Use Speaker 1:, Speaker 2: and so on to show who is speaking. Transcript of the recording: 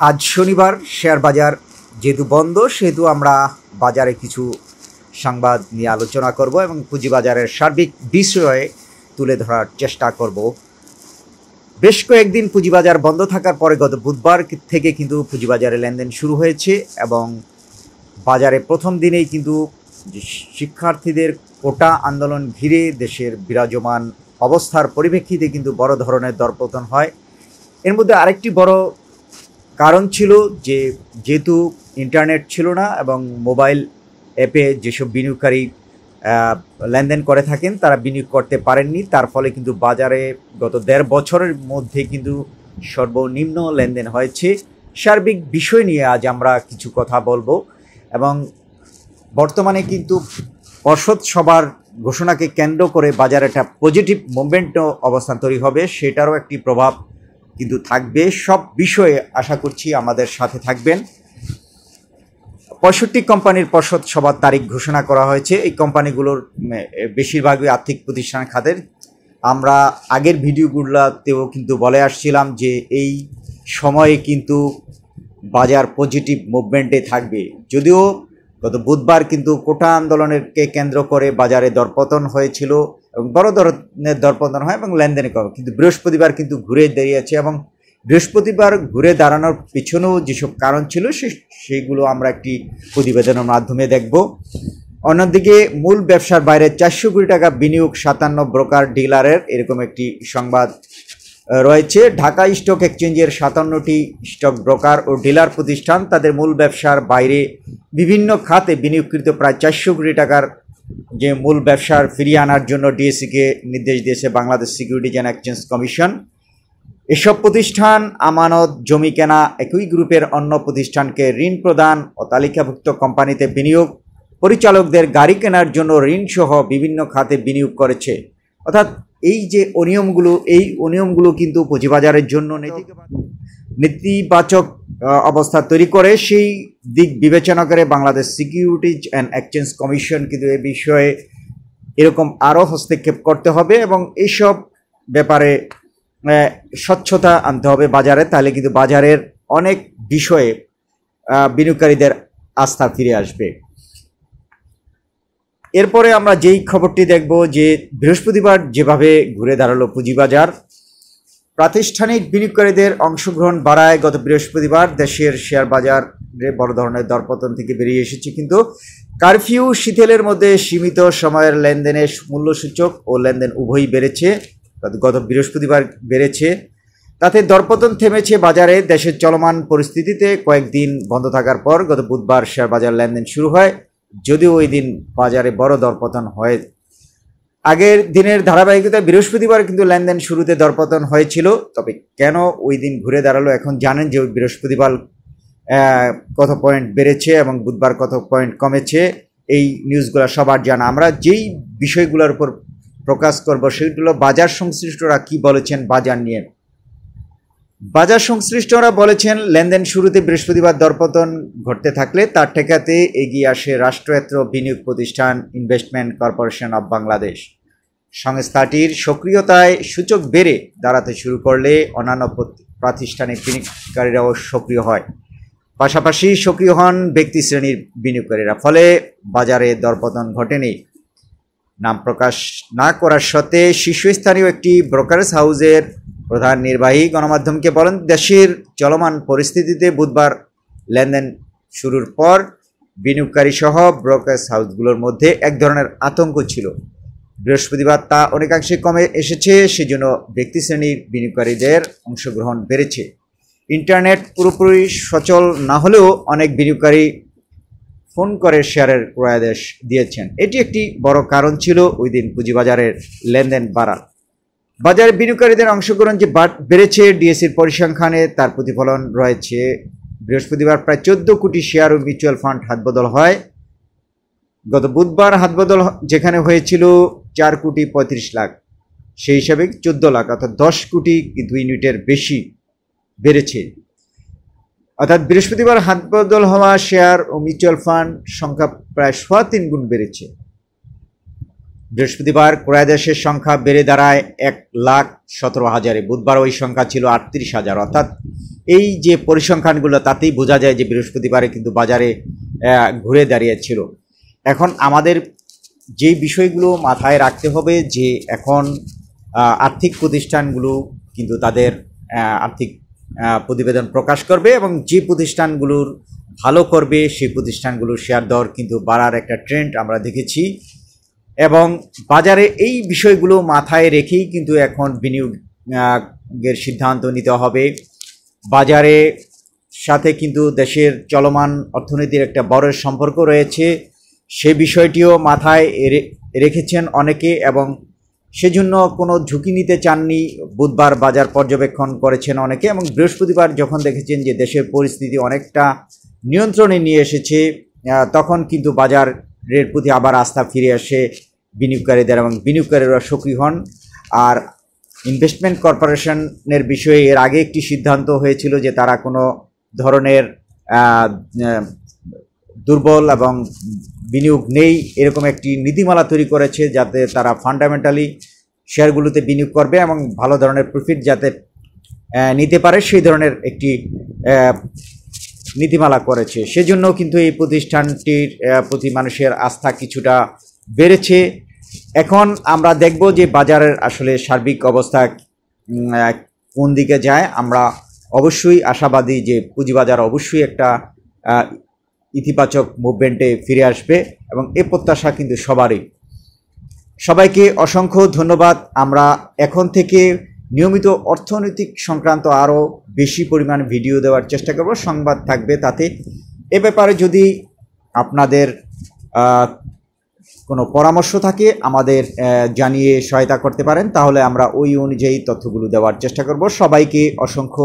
Speaker 1: আজ শনিবার শেয়ার বাজার যেহেতু বন্ধ সেহেতু আমরা বাজারে কিছু সংবাদ নিয়ে আলোচনা করব এবং পুঁজিবাজারের সার্বিক বিষয়ে তুলে ধরার চেষ্টা করব। বেশ কয়েকদিন পুঁজিবাজার বন্ধ থাকার পরে গত বুধবার থেকে কিন্তু পুঁজিবাজারে লেনদেন শুরু হয়েছে এবং বাজারে প্রথম দিনেই কিন্তু শিক্ষার্থীদের কোটা আন্দোলন ঘিরে দেশের বিরাজমান অবস্থার পরিপ্রেক্ষিতে কিন্তু বড় ধরনের দরপতন হয়। এর মধ্যে আরেকটি বড় কারণ ছিল যে যেহেতু ইন্টারনেট ছিল না এবং মোবাইল অ্যাপে যেসব বিনিয়োগকারী লেনদেন করে থাকেন তারা বিনিয়োগ করতে পারেননি, তার ফলে কিন্তু বাজারে গত ১.৫ বছরের মধ্যে কিন্তু সর্বনিম্ন লেনদেন হয়েছে। সার্বিক বিষয় নিয়ে আজ আমরা কিছু কথা বলবো এবং বর্তমানে কিন্তু পর্ষদ সভার ঘোষণাকে কেন্দ্র করে বাজারে একটা পজিটিভ মুভমেন্ট অবস্থান তৈরি হবে, সেটারও একটি প্রভাব কিন্তু থাকবে। সব বিষয়ে আশা করছি আমাদের সাথে থাকবেন। ৬৫ কোম্পানির পর্ষদ সভার তারিখ ঘোষণা করা হয়েছে। এই কোম্পানিগুলোর বেশিরভাগই আর্থিক প্রতিষ্ঠান খাতের। আমরা আগের ভিডিওগুলোতেও কিন্তু বলে আসছিলাম যে এই সময়ে কিন্তু বাজার পজিটিভ মুভমেন্টে থাকবে। যদিও গত বুধবার কিন্তু কোটা আন্দোলনকে কেন্দ্র করে বাজারে দরপতন হয়েছিল এবং বড় ধরনের দরপতন হয় এবং লেনদেন করে, কিন্তু বৃহস্পতিবার কিন্তু ঘুরে দাঁড়িয়েছে এবং বৃহস্পতিবার ঘুরে দাঁড়ানোর পিছনেও যেসব কারণ ছিল সেইগুলো আমরা একটি প্রতিবেদনের মাধ্যমে দেখব। অন্যদিকে মূল ব্যবসার বাইরে ৪০০ কোটি টাকা বিনিয়োগ ৫৭ ব্রোকার ডিলারের, এরকম একটি সংবাদ রয়েছে। ঢাকা স্টক এক্সচেঞ্জের ৫৭টি স্টক ব্রোকার ও ডিলার প্রতিষ্ঠান তাদের মূল ব্যবসার বাইরে বিভিন্ন খাতে বিনিয়োগকৃত প্রায় ৪০০ কোটি টাকার যে মূল ব্যবসার ফিরিয়ে আনার জন্য ডিএসইকে নির্দেশ দিয়েছে Bangladesh securities and exchange commission. এসব প্রতিষ্ঠান আমানত, জমি কেনা, একই গ্রুপের অন্য প্রতিষ্ঠানকে ঋণ প্রদান ও তালিকাভুক্ত কোম্পানিতে বিনিয়োগ, পরিচালকদের গাড়ি কেনার জন্য ঋণসহ বিভিন্ন খাতে বিনিয়োগ করেছে। অর্থাৎ এই যে অনিয়মগুলো কিন্তু পুঁজিবাজারের জন্য নেতিবাচক অবস্থা তৈরি করে। সেই দিক বিবেচনা করে Bangladesh securities and exchange commission কিন্তু এ বিষয়ে এরকম আরও হস্তক্ষেপ করতে হবে এবং এইসব ব্যাপারে স্বচ্ছতা আনতে হবে বাজারে, তাহলে কিন্তু বাজারের অনেক বিষয়ে বিনিয়োগকারীদের আস্থা ফিরে আসবে। এরপরে আমরা যেই খবরটি দেখব যে বৃহস্পতিবার যেভাবে ঘুরে দাঁড়ালো পুঁজিবাজার, প্রাতিষ্ঠানিক বিনিয়োগকারীদের অংশগ্রহণ বাড়ায়। গত বৃহস্পতিবার দেশের শেয়ার বাজারে বড় ধরনের দরপতন থেকে বেরিয়ে এসেছে, কিন্তু কারফিউ শিথিলের মধ্যে সীমিত সময়ের লেনদেনের মূল্যসূচক ও লেনদেন উভয়ই বেড়েছে। গত বৃহস্পতিবার বেড়েছে, তাতে দরপতন থেমেছে বাজারে। দেশের চলমান পরিস্থিতিতে কয়েকদিন বন্ধ থাকার পর গত বুধবার শেয়ার বাজার লেনদেন শুরু হয়, যদিও ওই দিন বাজারে বড় দরপতন হয়। আগের দিনের ধারাবাহিকতায় বৃহস্পতিবার কিন্তু লেনদেন শুরুতে দরপতন হয়েছিল, তবে কেন ওই দিন ঘুরে দাঁড়ালো এখন জানেন যে বৃহস্পতিবার কত পয়েন্ট বেড়েছে এবং বুধবার কত পয়েন্ট কমেছে, এই নিউজগুলো সবার জানা। আমরা যেই বিষয়গুলোর উপর প্রকাশ করব সেগুলো বাজার সংশ্লিষ্টরা কি বলেছেন বাজার নিয়ে। বাজার সংশ্লিষ্টরা বলেছেন, লেনদেন শুরুতে বৃহস্পতিবার দরপতন ঘটতে থাকলে তার ঠেকাতে এগিয়ে আসে রাষ্ট্রায়ত্ত বিনিয়োগ প্রতিষ্ঠান ইনভেস্টমেন্ট কর্পোরেশন অব বাংলাদেশ। সংস্থাটির সক্রিয়তায় সূচক বেড়ে দাঁড়াতে শুরু করলে অন্যান্য প্রাতিষ্ঠানিক বিনিয়োগকারীরাও সক্রিয় হয়, পাশাপাশি সক্রিয় হন ব্যক্তি শ্রেণীর বিনিয়োগকারীরা, ফলে বাজারে দরপতন ঘটেনি। নাম প্রকাশ না করার সত্ত্বে শীর্ষস্থানীয় একটি ব্রোকারেজ হাউসের প্রধান নির্বাহী গণমাধ্যমকে বলেন, দেশের চলমান পরিস্থিতিতে বুধবার লেনদেন শুরুর পর বিনিয়োগকারী সহ ব্রোকারেজ হাউসগুলোর মধ্যে এক ধরনের আতঙ্ক ছিল। বৃহস্পতিবার তা অনেকাংশে কমে এসেছে, সেজন্য ব্যক্তি শ্রেণীর বিনিয়োগকারীদের অংশগ্রহণ বেড়েছে। ইন্টারনেট পুরোপুরি সচল না হলেও অনেক বিনিয়োগকারী ফোন করে শেয়ারের ক্রয়াদেশ দিয়েছেন। এটি একটি বড় কারণ ছিল ওই দিন পুঁজিবাজারের লেনদেন বাড়ার। বাজারে বিনিয়োগকারীদের অংশগ্রহণ যে বেড়েছে ডিএসইর পরিসংখ্যানে তার প্রতিফলন রয়েছে। বৃহস্পতিবার প্রায় ১৪ কোটি শেয়ার ও মিউচুয়াল ফান্ড হাতবদল হয়। গত বুধবার হাতবদল যেখানে হয়েছিল ৪ কোটি ৩৫ লাখ, সেই হিসাবে ১৪ লাখ অর্থাৎ ১০ কোটি ২ ইউনিটের বেশি বেড়েছে। অর্থাৎ বৃহস্পতিবার হাতবদল হওয়া শেয়ার ও মিউচুয়াল ফান্ড সংখ্যা প্রায় ৩.৫ গুণ বেড়েছে। বৃহস্পতিবার ক্রয়াদেশের সংখ্যা বেড়ে দাঁড়ায় 1,17,000-এ। বুধবার ওই সংখ্যা ছিল 38,000। অর্থাৎ এই যে পরিসংখ্যানগুলো তাতেই বোঝা যায় যে বৃহস্পতিবারে কিন্তু বাজারে ঘুরে দাঁড়িয়েছিল। এখন আমাদের যেই বিষয়গুলো মাথায় রাখতে হবে যে এখন আর্থিক প্রতিষ্ঠানগুলো কিন্তু তাদের আর্থিক প্রতিবেদন প্রকাশ করবে এবং যে প্রতিষ্ঠানগুলোর ভালো করবে সেই প্রতিষ্ঠানগুলোর শেয়ার দর কিন্তু বাড়ার একটা ট্রেন্ড আমরা দেখেছি এবং বাজারে এই বিষয়গুলো মাথায় রেখেই কিন্তু এখন বিনিয়োগের সিদ্ধান্ত নিতে হবে। বাজারে সাথে কিন্তু দেশের চলমান অর্থনীতির একটা বড় সম্পর্ক রয়েছে, সে বিষয়টিও মাথায় রেখেছেন অনেকে এবং সেজন্য কোনো ঝুঁকি নিতে চাননি। বুধবার বাজার পর্যবেক্ষণ করেছেন অনেকে এবং বৃহস্পতিবার যখন দেখেছেন যে দেশের পরিস্থিতি অনেকটা নিয়ন্ত্রণে নিয়ে এসেছে তখন কিন্তু বাজারের প্রতি আবার আস্থা ফিরে আসে বিনিয়োগকারীদের এবং বিনিয়োগকারীরা সক্রিয় হন। আর ইনভেস্টমেন্ট কর্পোরেশনের বিষয়ে এর আগে একটি সিদ্ধান্ত হয়েছিল যে তারা কোনো ধরনের দুর্বল এবং বিনিয়োগ নেই এরকম একটি নীতিমালা তৈরি করেছে যাতে তারা ফান্ডামেন্টালি শেয়ারগুলোতে বিনিয়োগ করবে এবং ভালো ধরনের প্রফিট যাতে নিতে পারে সেই ধরনের একটি নীতিমালা করেছে। সেজন্য কিন্তু এই প্রতিষ্ঠানটির প্রতি মানুষের আস্থা কিছুটা বেড়েছে। এখন আমরা দেখব যে বাজারের আসলে সার্বিক অবস্থা কোন দিকে যায়। আমরা অবশ্যই আশাবাদী যে পুঁজিবাজার অবশ্যই একটা ইতিবাচক মুভমেন্টে ফিরে আসবে এবং এ প্রত্যাশা কিন্তু সবারই। সবাইকে অসংখ্য ধন্যবাদ। আমরা এখন থেকে নিয়মিত অর্থনৈতিক সংক্রান্ত আরও বেশি পরিমাণ ভিডিও দেওয়ার চেষ্টা করব, সংবাদ থাকবে তাতে। এ ব্যাপারে যদি আপনাদের কোনো পরামর্শ থাকে আমাদের জানিয়ে সহায়তা করতে পারেন, তাহলে আমরা ওই অনুযায়ী তথ্যগুলো দেওয়ার চেষ্টা করব। সবাইকে অসংখ্য